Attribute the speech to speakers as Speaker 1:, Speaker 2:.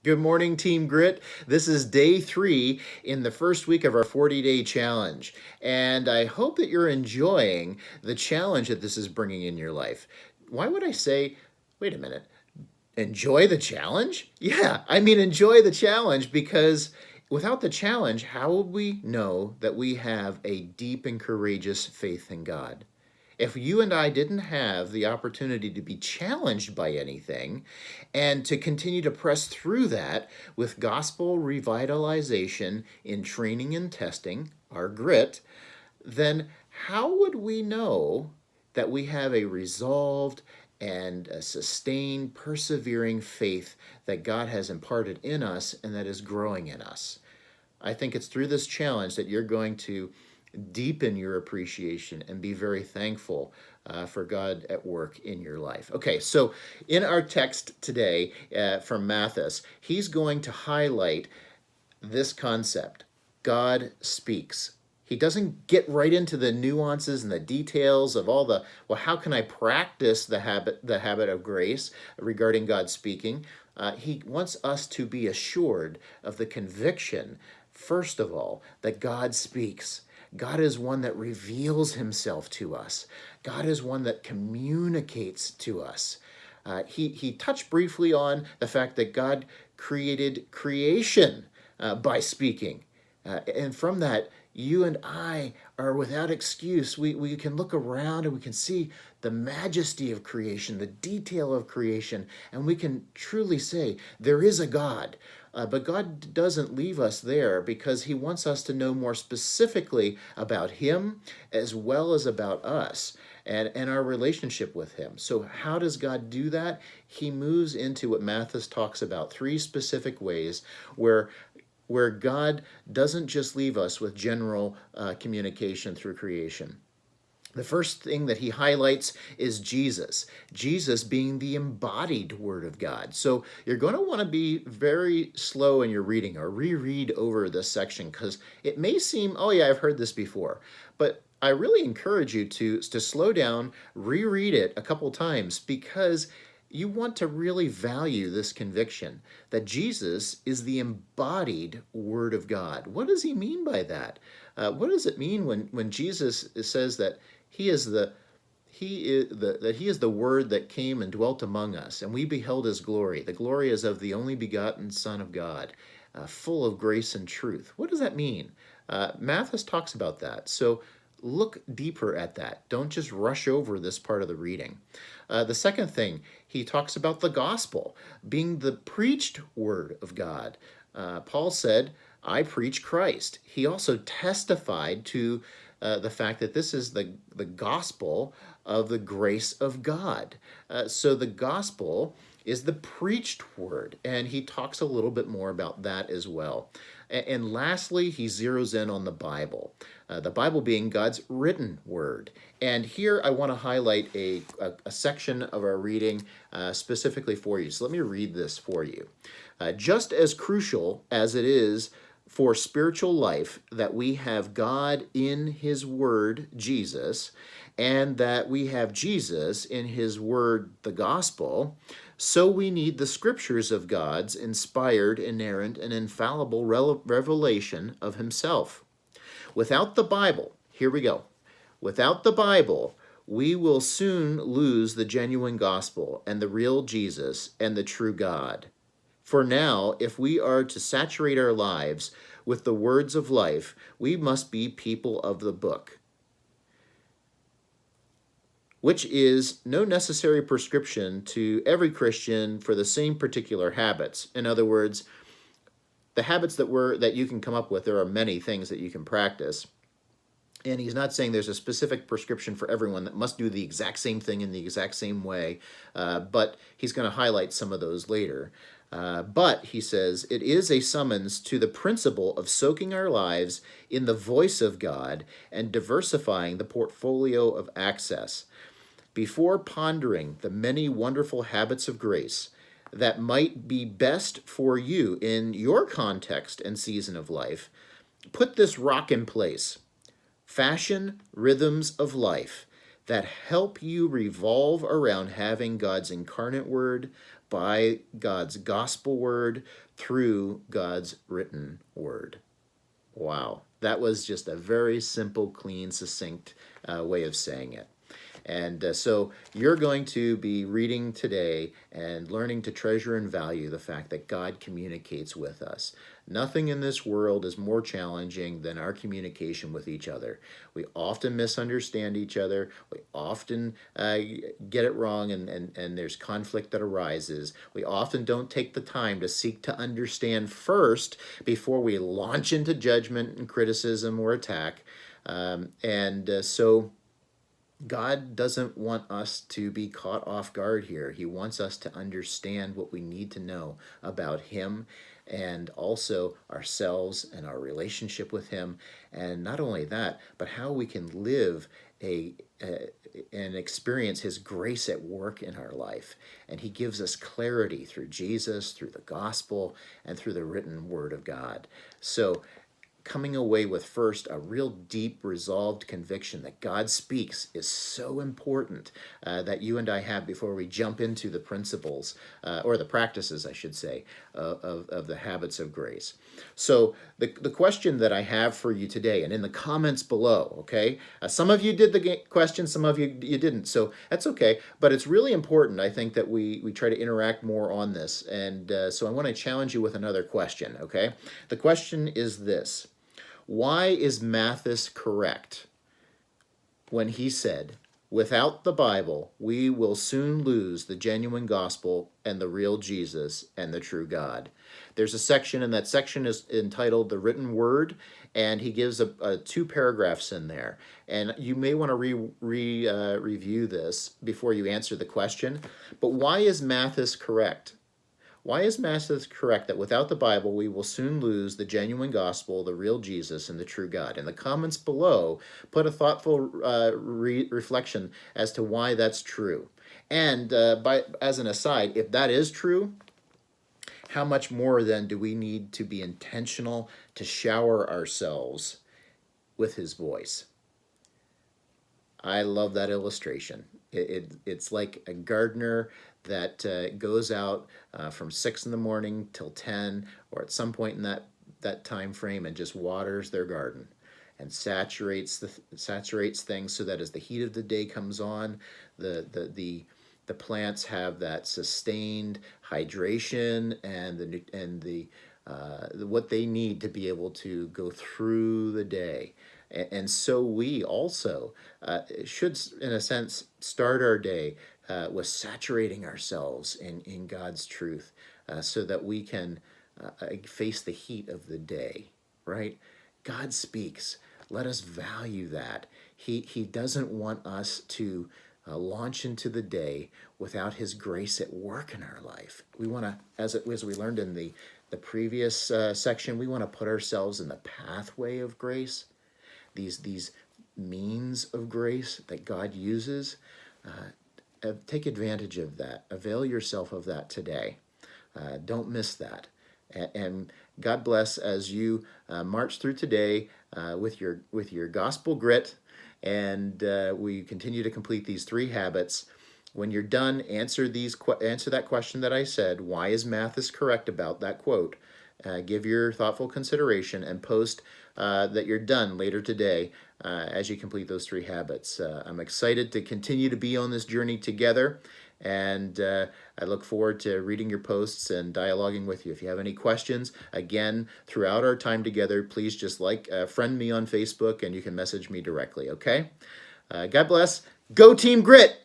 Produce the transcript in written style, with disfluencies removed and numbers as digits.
Speaker 1: Good morning, Team Grit. This is day 3 in the first week of our 40-day challenge. And I hope that you're enjoying the challenge that this is bringing in your life. Why would I say, wait a minute, enjoy the challenge? Yeah, I mean, enjoy the challenge because without the challenge, how would we know that we have a deep and courageous faith in God? If you and I didn't have the opportunity to be challenged by anything and to continue to press through that with gospel revitalization in training and testing, our grit, then how would we know that we have a resolved and a sustained, persevering faith that God has imparted in us and that is growing in us? I think it's through this challenge that you're going to deepen your appreciation and be very thankful for God at work in your life. Okay, so in our text today from Matthes, he's going to highlight this concept: God speaks. He doesn't get right into the nuances and the details of all the, well, how can I practice the habit of grace regarding God speaking? He wants us to be assured of the conviction, first of all, that God speaks. God is one that reveals himself to us. God is one that communicates to us. He touched briefly on the fact that God created creation by speaking. And from that, you and I are without excuse. We can look around and we can see the majesty of creation, the detail of creation, and we can truly say there is a God. But God doesn't leave us there because he wants us to know more specifically about him as well as about us and our relationship with him. So how does God do that? He moves into what Matthes talks about, 3 specific ways where God doesn't just leave us with general communication through creation. The first thing that he highlights is Jesus. Jesus being the embodied Word of God. So you're going to want to be very slow in your reading or reread over this section because it may seem, oh yeah, I've heard this before. But I really encourage you to slow down, reread it a couple times because you want to really value this conviction that Jesus is the embodied Word of God. What does he mean by that? What does it mean when Jesus says that he is the Word that came and dwelt among us, and we beheld his glory. The glory is of the only begotten Son of God, full of grace and truth. What does that mean? Matthes talks about that. So look deeper at that. Don't just rush over this part of the reading. The second thing, he talks about the gospel being the preached word of God. Paul said, I preach Christ. He also testified to the fact that this is the gospel of the grace of God. So the gospel is the preached word, and he talks a little bit more about that as well. And lastly, he zeroes in on the Bible being God's written word. And here I want to highlight a section of our reading specifically for you. So let me read this for you. Just as crucial as it is for spiritual life that we have God in his word, Jesus, and that we have Jesus in his word, the gospel, so we need the scriptures of God's inspired, inerrant, and infallible revelation of himself. Without the Bible, here we go. Without the Bible, we will soon lose the genuine gospel and the real Jesus and the true God. For now, if we are to saturate our lives with the words of life, we must be people of the book, which is no necessary prescription to every Christian for the same particular habits. In other words, the habits that you can come up with, there are many things that you can practice. And he's not saying there's a specific prescription for everyone that must do the exact same thing in the exact same way, but he's going to highlight some of those later. But he says it is a summons to the principle of soaking our lives in the voice of God and diversifying the portfolio of access. Before pondering the many wonderful habits of grace that might be best for you in your context and season of life, put this rock in place. Fashion rhythms of life that help you revolve around having God's incarnate word, by God's gospel word through God's written word. Wow, that was just a very simple, clean, succinct way of saying it. And so you're going to be reading today and learning to treasure and value the fact that God communicates with us. Nothing in this world is more challenging than our communication with each other. We often misunderstand each other. We often get it wrong, and there's conflict that arises. We often don't take the time to seek to understand first before we launch into judgment and criticism or attack. So God doesn't want us to be caught off guard here. He wants us to understand what we need to know about Him and also ourselves and our relationship with Him. And not only that, but how we can live and experience His grace at work in our life. And He gives us clarity through Jesus, through the gospel, and through the written word of God. So coming away with first a real deep resolved conviction that God speaks is so important that you and I have before we jump into the principles or the practices, I should say, of the habits of grace. So the question that I have for you today, and in the comments below, okay, some of you did the question, some of you didn't, so that's okay, but it's really important, I think, that we try to interact more on this. And so I want to challenge you with another question, okay? The question is this: why is Mathis correct when he said, without the Bible, we will soon lose the genuine gospel and the real Jesus and the true God? There's a section, and that section is entitled The Written Word, and he gives two paragraphs in there. And you may want to review this before you answer the question. But why is Mathis correct? Why is Mathis correct that without the Bible, we will soon lose the genuine gospel, the real Jesus, and the true God? In the comments below, put a thoughtful reflection as to why that's true. And as an aside, if that is true, how much more then do we need to be intentional to shower ourselves with His voice? I love that illustration. It's like a gardener that goes out from 6 in the morning till 10, or at some point in that time frame, and just waters their garden and saturates things so that as the heat of the day comes on, the plants have that sustained hydration and what they need to be able to go through the day. And so we also should, in a sense, start our day with saturating ourselves in God's truth so that we can face the heat of the day, right? God speaks. Let us value that. He doesn't want us to launch into the day without His grace at work in our life. We want to, as we learned in the previous section, we want to put ourselves in the pathway of grace. These means of grace that God uses, take advantage of that. Avail yourself of that today. Don't miss that. And God bless as you march through today with your gospel grit, and we continue to complete these 3 habits. When you're done, answer that question that I said. Why is Mathis correct about that quote? Give your thoughtful consideration and post that you're done later today as you complete those 3 habits. I'm excited to continue to be on this journey together, and I look forward to reading your posts and dialoguing with you. If you have any questions, again, throughout our time together, please just friend me on Facebook, and you can message me directly, okay? God bless. Go Team Grit!